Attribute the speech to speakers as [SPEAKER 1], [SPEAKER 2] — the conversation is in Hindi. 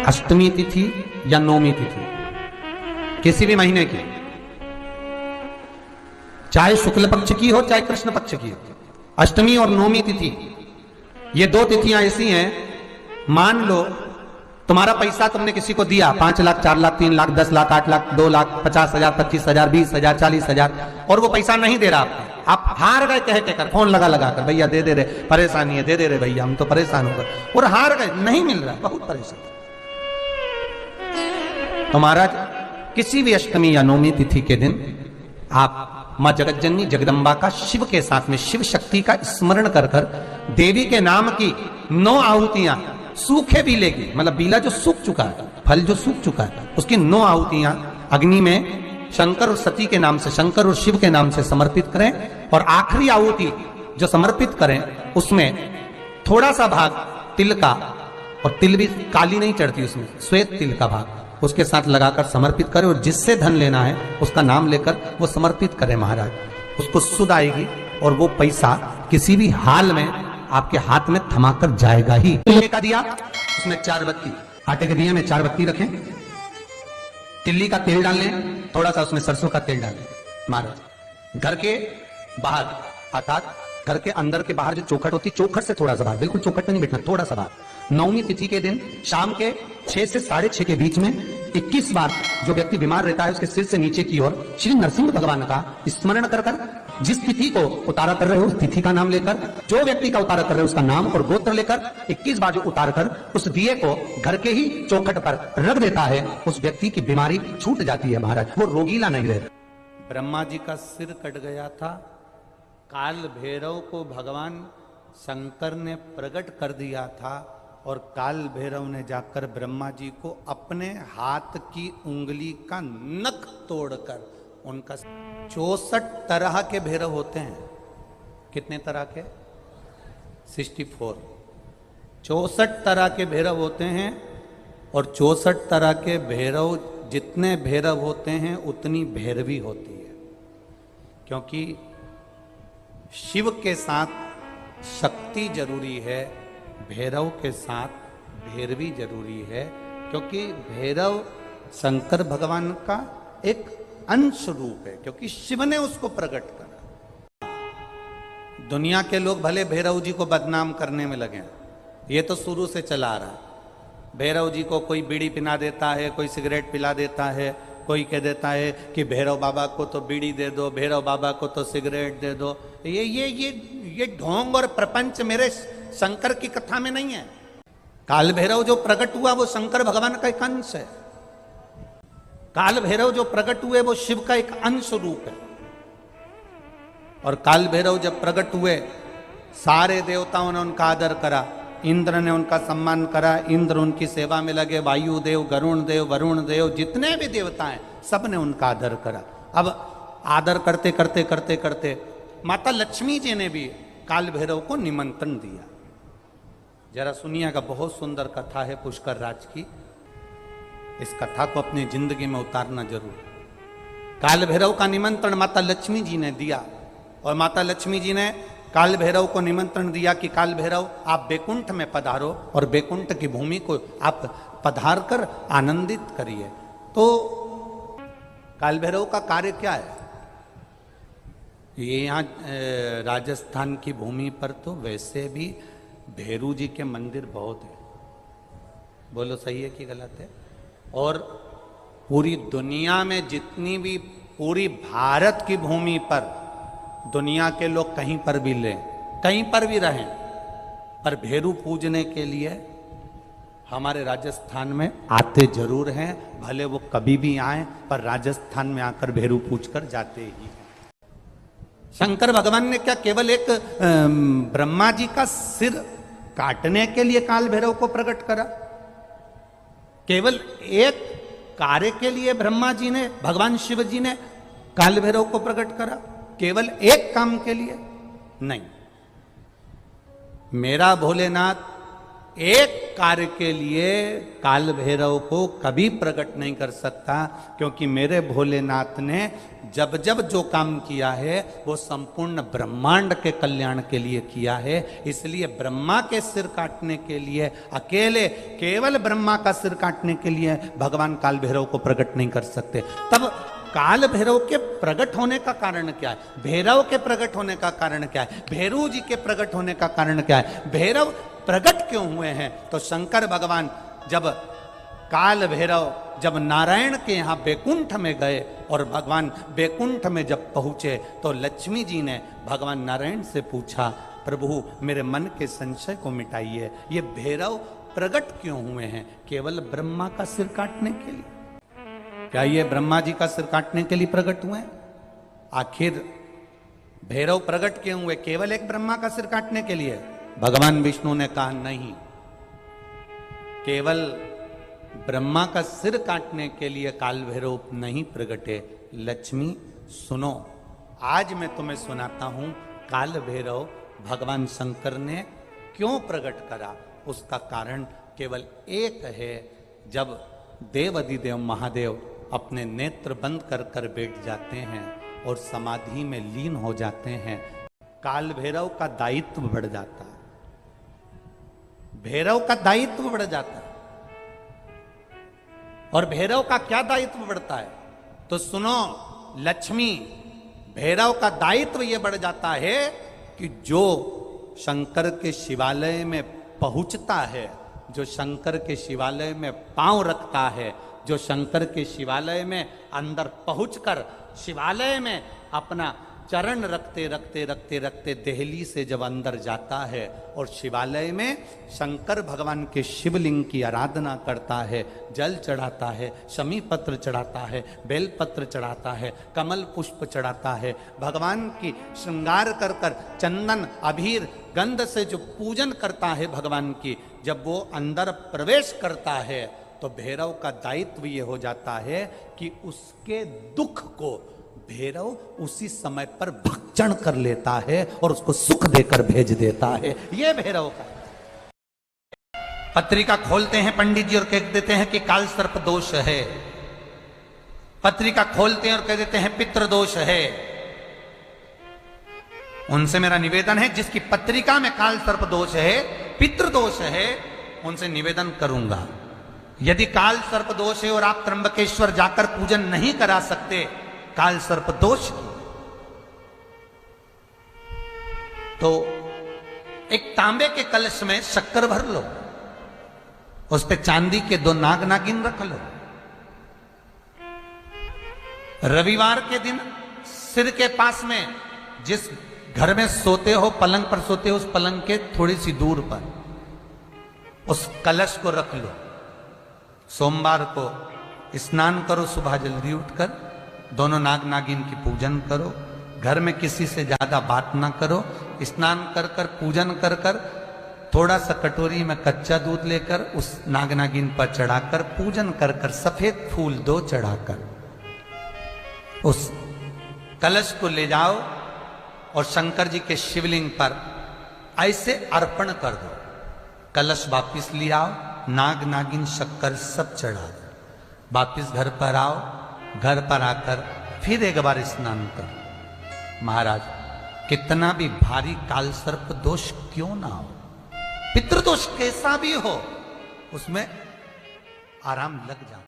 [SPEAKER 1] अष्टमी तिथि या नौमी तिथि किसी भी महीने की, चाहे शुक्ल पक्ष की हो चाहे कृष्ण पक्ष की हो, अष्टमी और नौमी तिथि ये दो तिथियां ऐसी हैं, मान लो तुम्हारा पैसा तुमने किसी को दिया 5 लाख 4 लाख 3 लाख 10 लाख 8 लाख 2 लाख 50,000 25,000 20,000 40,000 और वो पैसा नहीं दे रहा आपको, आप हार गए कह कर, फोन लगा कर भैया दे दे रहे, परेशानी है दे दे रहे भैया हम तो परेशान हो गए, और हार गए नहीं मिल रहा, बहुत परेशान। तो महाराज किसी भी अष्टमी या नौमी तिथि के दिन आप मां जगतजननी जगदम्बा का शिव के साथ में शिव शक्ति का स्मरण कर कर देवी के नाम की 9 आहुतियां, सूखे बीले की, मतलब बीला जो सूख चुका है, फल जो सूख चुका है, उसकी 9 आहुतियां अग्नि में शंकर और सती के नाम से, शंकर और शिव के नाम से समर्पित करें, और आखिरी आहुति जो समर्पित करें उसमें थोड़ा सा भाग तिल का, और तिल भी काली नहीं चढ़ती उसमें, श्वेत तिल का भाग उसके साथ लगाकर समर्पित करें, और जिससे धन लेना है उसका नाम लेकर वो समर्पित करें महाराज, उसको सुध आएगी और वो पैसा किसी भी हाल में आपके हाथ में थमाकर जाएगा ही। तिल्ली का दिया उसमें 4 बत्ती, आटे के दिए में 4 बत्ती रखें, तिल्ली का तेल डाल लें, थोड़ा सा उसमें सरसों का तेल डाल लें महाराज। घर के बाहर अर्थात घर के अंदर के बाहर जो चौखट होती है, चौखट से थोड़ा सा बाहर, बिल्कुल चौखट में नहीं बैठना, थोड़ा सा बाहर, नौमी तिथि के दिन शाम के 6 से 6:30 के बीच में 21 बार जो व्यक्ति बीमार रहता है उसके सिर से नीचे की ओर श्री नरसिंह भगवान का स्मरण कर कर, जिस तिथि को उतारा कर रहे हो उस तिथि का नाम लेकर, जो व्यक्ति का उतारा कर रहे हो उसका नाम और गोत्र लेकर 21 बार जो उतार कर उस दिए को घर के ही चौखट पर रख देता है, उस व्यक्ति की बीमारी छूट जाती है महाराज, वो रोगीला नहीं रहता। ब्रह्मा जी का सिर कट गया था, काल भैरव को भगवान शंकर ने प्रकट कर दिया था, और काल भैरव ने जाकर ब्रह्मा जी को अपने हाथ की उंगली का नख तोड़कर उनका 64 तरह के भैरव होते हैं। कितने तरह के? 64। 64 तरह के भैरव होते हैं, और 64 तरह के भैरव, जितने भैरव होते हैं उतनी भैरवी होती है, क्योंकि शिव के साथ शक्ति जरूरी है, भैरव के साथ भैरवी जरूरी है, क्योंकि भैरव शंकर भगवान का एक अंश रूप है, क्योंकि शिव ने उसको प्रकट करा। दुनिया के लोग भले भैरव जी को बदनाम करने में लगे, ये तो शुरू से चला आ रहा। भैरव जी को कोई बीड़ी पिला देता है, कोई सिगरेट पिला देता है, कोई कह देता है कि भैरव बाबा को तो बीड़ी दे दो, भैरव बाबा को तो सिगरेट दे दो। ये ढोंग और प्रपंच मेरे शंकर की कथा में नहीं है। काल भैरव जो प्रकट हुआ वो शंकर भगवान का एक अंश है। काल भैरव जो प्रकट हुए वो शिव का एक अंश रूप है। और काल भैरव जब प्रकट हुए सारे देवताओं ने उनका आदर करा, इंद्र ने उनका सम्मान करा, इंद्र उनकी सेवा में लगे, वायु देव, गरुण देव, वरुण देव, जितने भी देवता हैं सब ने उनका आदर करा। अब आदर करते करते करते करते माता लक्ष्मी जी ने भी काल भैरव को निमंत्रण दिया। जरा सुनिएगा, बहुत सुंदर कथा है पुष्कर राज की, इस कथा को अपनी जिंदगी में उतारना जरूर। काल भैरव का निमंत्रण माता लक्ष्मी जी ने दिया, और माता लक्ष्मी जी ने काल भैरव को निमंत्रण दिया कि काल भैरव आप बैकुंठ में पधारो और बैकुंठ की भूमि को आप पधार कर आनंदित करिए। तो काल भैरव का कार्य क्या है? ये यहाँ राजस्थान की भूमि पर तो वैसे भी भैरू जी के मंदिर बहुत है, बोलो सही है कि गलत है? और पूरी दुनिया में जितनी भी, पूरी भारत की भूमि पर दुनिया के लोग कहीं पर भी लें, कहीं पर भी रहें, पर भैरू पूजने के लिए हमारे राजस्थान में आते जरूर हैं, भले वो कभी भी आए पर राजस्थान में आकर भैरू पूज कर जाते ही हैं। शंकर भगवान ने क्या केवल एक ब्रह्मा जी का सिर काटने के लिए काल भैरव को प्रकट करा? केवल एक कार्य के लिए ब्रह्मा जी ने, भगवान शिव जी ने काल भैरव को प्रकट करा? केवल एक काम के लिए नहीं। मेरा भोलेनाथ एक कार्य के लिए काल भैरव को कभी प्रकट नहीं कर सकता, क्योंकि मेरे भोलेनाथ ने जब जब जो काम किया है वो संपूर्ण ब्रह्मांड के कल्याण के लिए किया है। इसलिए ब्रह्मा के सिर काटने के लिए अकेले केवल ब्रह्मा का सिर काटने के लिए भगवान काल भैरव को प्रकट नहीं कर सकते। तब काल भैरव के प्रकट होने का कारण क्या है? भैरव के प्रकट होने का कारण क्या है? भैरव जी के प्रकट होने का कारण क्या है? भैरव प्रकट क्यों हुए हैं? तो शंकर भगवान जब काल भैरव जब नारायण के यहाँ बैकुंठ में गए और भगवान बैकुंठ में जब पहुंचे तो लक्ष्मी जी ने भगवान नारायण से पूछा, प्रभु मेरे मन के संशय को मिटाइए, ये भैरव प्रकट क्यों हुए हैं? केवल ब्रह्मा का सिर काटने के लिए? क्या ये ब्रह्मा जी का सिर काटने के लिए प्रकट हुए? आखिर भैरव प्रकट क्यों हुए? केवल एक ब्रह्मा का सिर काटने के लिए? भगवान विष्णु ने कहा नहीं, केवल ब्रह्मा का सिर काटने के लिए काल भैरव नहीं प्रकटे। लक्ष्मी सुनो, आज मैं तुम्हें सुनाता हूं काल भैरव भगवान शंकर ने क्यों प्रकट करा। उसका कारण केवल एक है। जब देवाधिदेव महादेव अपने नेत्र बंद कर कर बैठ जाते हैं और समाधि में लीन हो जाते हैं, काल भैरव का दायित्व बढ़ जाता है। भैरव का दायित्व बढ़ जाता है। और भैरव का क्या दायित्व बढ़ता है? तो सुनो लक्ष्मी, भैरव का दायित्व यह बढ़ जाता है कि जो शंकर के शिवालय में पहुंचता है, जो शंकर के शिवालय में पांव रखता है, जो शंकर के शिवालय में अंदर पहुंचकर शिवालय में अपना चरण रखते रखते रखते रखते देहली से जब अंदर जाता है और शिवालय में शंकर भगवान के शिवलिंग की आराधना करता है, जल चढ़ाता है, शमी पत्र चढ़ाता है, बेल पत्र चढ़ाता है, कमल पुष्प चढ़ाता है, भगवान की श्रृंगार कर कर चंदन अबीर गंध से जो पूजन करता है भगवान की, जब वो अंदर प्रवेश करता है तो भैरव का दायित्व ये हो जाता है कि उसके दुख को भैरव उसी समय पर भक्षण कर लेता है और उसको सुख देकर भेज देता है। ये भैरव का। पत्रिका खोलते हैं पंडित जी और कह देते हैं कि काल सर्प दोष है। पत्रिका खोलते हैं और कह देते हैं पितृ दोष है। उनसे मेरा निवेदन है, जिसकी पत्रिका में काल सर्प दोष है, पितृ दोष है, उनसे निवेदन करूंगा, यदि काल सर्प दोष है और आप त्र्यंबकेश्वर जाकर पूजन नहीं करा सकते काल सर्प दोष की, तो एक तांबे के कलश में शक्कर भर लो, उस पे चांदी के 2 नाग नागिन रख लो। रविवार के दिन सिर के पास में जिस घर में सोते हो, पलंग पर सोते हो, उस पलंग के थोड़ी सी दूर पर उस कलश को रख लो। सोमवार को स्नान करो, सुबह जल्दी उठकर दोनों नाग नागिन की पूजन करो। घर में किसी से ज्यादा बात ना करो। स्नान कर कर पूजन कर कर थोड़ा सा कटोरी में कच्चा दूध लेकर उस नाग नागिन पर चढ़ाकर पूजन कर कर सफेद फूल 2 चढ़ाकर उस कलश को ले जाओ और शंकर जी के शिवलिंग पर ऐसे अर्पण कर दो। कलश वापिस ले आओ, नाग नागिन शक्कर सब चढ़ा दो। वापिस घर पर आओ, घर पर आकर फिर एक बार स्नान करो। महाराज, कितना भी भारी काल सर्प दोष क्यों ना हो, पितृदोष कैसा भी हो, उसमें आराम लग जाता।